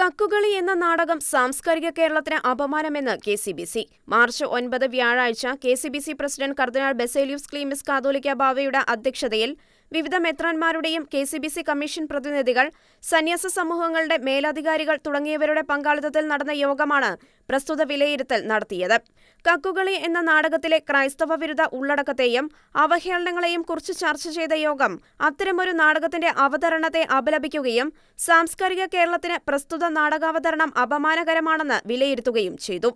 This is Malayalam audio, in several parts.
കക്കുകളി എന്ന നാടകം സാംസ്കാരിക കേരളത്തിന് അപമാനമെന്ന് കെ.സി.ബി.സി. മാർച്ച് 9 വ്യാഴാഴ്ച കെ.സി.ബി.സി. പ്രസിഡന്റ് കർദിനാൾ ബസേലിയോസ് ക്ലീമിസ് കാതോലിക്ക ബാവയുടെ അധ്യക്ഷതയിൽ വിവിധ മെത്രാൻമാരുടെയും കെ.സി.ബി.സി. കമ്മീഷൻ പ്രതിനിധികൾ, സന്യാസ സമൂഹങ്ങളുടെ മേലധികാരികൾ തുടങ്ങിയവരുടെ പങ്കാളിത്തത്തിൽ നടന്ന യോഗമാണ് പ്രസ്തുത വിലയിരുത്തൽ നടത്തിയത്. കക്കുകളി എന്ന നാടകത്തിലെ ക്രൈസ്തവ വിരുദ്ധ ഉള്ളടക്കത്തെയും അവഹേളനങ്ങളെയും കുറിച്ച് ചർച്ച ചെയ്ത യോഗം അത്തരമൊരു നാടകത്തിന്റെ അവതരണത്തെ അപലപിക്കുകയും സാംസ്കാരിക കേരളത്തിന് പ്രസ്തുത നാടകാവതരണം അപമാനകരമാണെന്ന് വിലയിരുത്തുകയും ചെയ്തു.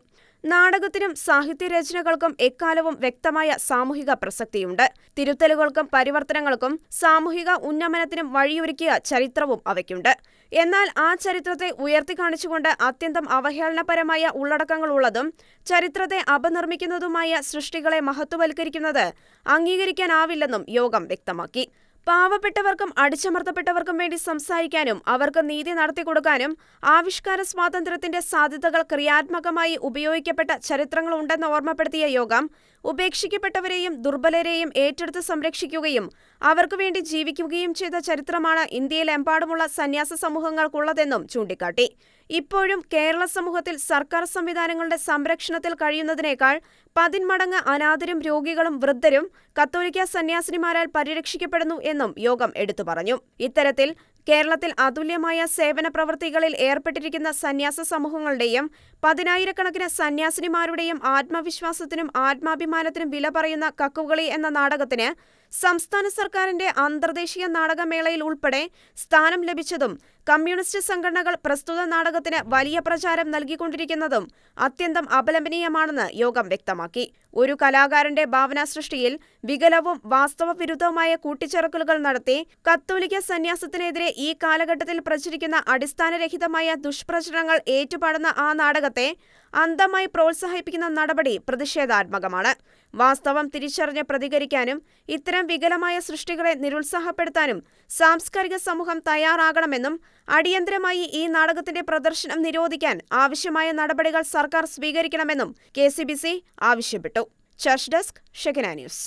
നാടകത്തിനും സാഹിത്യരചനകൾക്കും എക്കാലവും വ്യക്തമായ സാമൂഹിക പ്രസക്തിയുണ്ട്. തിരുത്തലുകൾക്കും പരിവർത്തനങ്ങൾക്കും സാമൂഹിക ഉന്നമനത്തിനും വഴിയൊരുക്കിയ ചരിത്രവും അവയ്ക്കുണ്ട്. എന്നാൽ ആ ചരിത്രത്തെ ഉയർത്തിക്കാണിച്ചുകൊണ്ട് അത്യന്തം അവഹേളനപരമായ ഉള്ളടക്കങ്ങളുള്ളതും ചരിത്രത്തെ അപനിർമ്മിക്കുന്നതുമായ സൃഷ്ടികളെ മഹത്വവൽക്കരിക്കുന്നത് അംഗീകരിക്കാനാവില്ലെന്നും യോഗം വ്യക്തമാക്കി. പാവപ്പെട്ടവർക്കും അടിച്ചമർത്തപ്പെട്ടവർക്കും വേണ്ടി സംസാരിക്കാനും അവർക്ക് നീതി നടത്തിക്കൊടുക്കാനും ആവിഷ്കാര സ്വാതന്ത്ര്യത്തിന്റെ സാധ്യതകൾ ക്രിയാത്മകമായി ഉപയോഗിക്കപ്പെട്ട ചരിത്രങ്ങളുണ്ടെന്ന് ഓർമ്മപ്പെടുത്തിയ യോഗം ഉപേക്ഷിക്കപ്പെട്ടവരെയും ദുർബലരെയും ഏറ്റെടുത്ത് സംരക്ഷിക്കുകയും അവർക്കു വേണ്ടി ജീവിക്കുകയും ചെയ്ത ചരിത്രമാണ് ഇന്ത്യയിലെമ്പാടുമുള്ള സന്യാസ സമൂഹങ്ങൾക്കുള്ളതെന്നും ചൂണ്ടിക്കാട്ടി. ഇപ്പോഴും കേരള സമൂഹത്തിൽ സർക്കാർ സംവിധാനങ്ങളുടെ സംരക്ഷണത്തിൽ കഴിയുന്നതിനേക്കാൾ 10 മടങ്ങ് അനാഥരും രോഗികളും വൃദ്ധരും കത്തോലിക്ക സന്യാസിനിമാരാൽ പരിരക്ഷിക്കപ്പെടുന്നു എന്നും യോഗം എടുത്തു പറഞ്ഞു. ഇത്തരത്തിൽ കേരളത്തിൽ അതുല്യമായ സേവന പ്രവൃത്തികളിൽ ഏർപ്പെട്ടിരിക്കുന്ന സന്യാസ സമൂഹങ്ങളുടെയും 10,000-കണക്കിന് സന്യാസിനിമാരുടെയും ആത്മവിശ്വാസത്തിനും ആത്മാഭിമാനത്തിനും വില പറയുന്ന കക്കുകളി എന്ന നാടകത്തിന് സംസ്ഥാന സർക്കാരിന്റെ അന്തർദേശീയ നാടകമേളയിൽ ഉൾപ്പെടെ സ്ഥാനം ലഭിച്ചതും കമ്മ്യൂണിസ്റ്റ് സംഘടനകൾ പ്രസ്തുത നാടകത്തിന് വലിയ പ്രചാരം നൽകിക്കൊണ്ടിരിക്കുന്നതും അത്യന്തം അപലപനീയമാണെന്ന് യോഗം വ്യക്തമാക്കി. ഒരു കലാകാരന്റെ ഭാവനാസൃഷ്ടിയിൽ വികലവും വാസ്തവവിരുദ്ധവുമായ കൂട്ടിച്ചേർക്കലുകൾ നടത്തി കത്തോലിക്ക സന്യാസത്തിനെതിരെ ഈ കാലഘട്ടത്തിൽ പ്രചരിക്കുന്ന അടിസ്ഥാനരഹിതമായ ദുഷ്പ്രചരണങ്ങൾ ഏറ്റുപാടുന്ന ആ നാടകത്തെ അന്ധമായി പ്രോത്സാഹിപ്പിക്കുന്ന നടപടി പ്രതിഷേധാത്മകമാണ്. വാസ്തവം തിരിച്ചറിഞ്ഞ് പ്രതികരിക്കാനും ഇത്തരം വികലമായ സൃഷ്ടികളെ നിരുത്സാഹപ്പെടുത്താനും സാംസ്കാരിക സമൂഹം തയ്യാറാകണമെന്നും അടിയന്തരമായി ഈ നാടകത്തിന്റെ പ്രദർശനം നിരോധിക്കാൻ ആവശ്യമായ നടപടികൾ സർക്കാർ സ്വീകരിക്കണമെന്നും കെ.സി.ബി.സി. ആവശ്യപ്പെട്ടു. Church desk, Shekinah news.